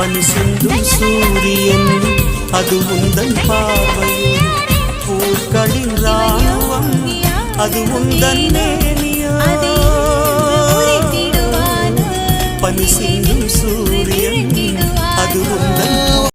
பனி சிந்தும் சூரியன் அது உந்தன் பார்வையோ, பூக்களின் ராணுவம் அது உந்தன் மேனியோ. பனி சிந்தும் சூரியன் அது உந்தன்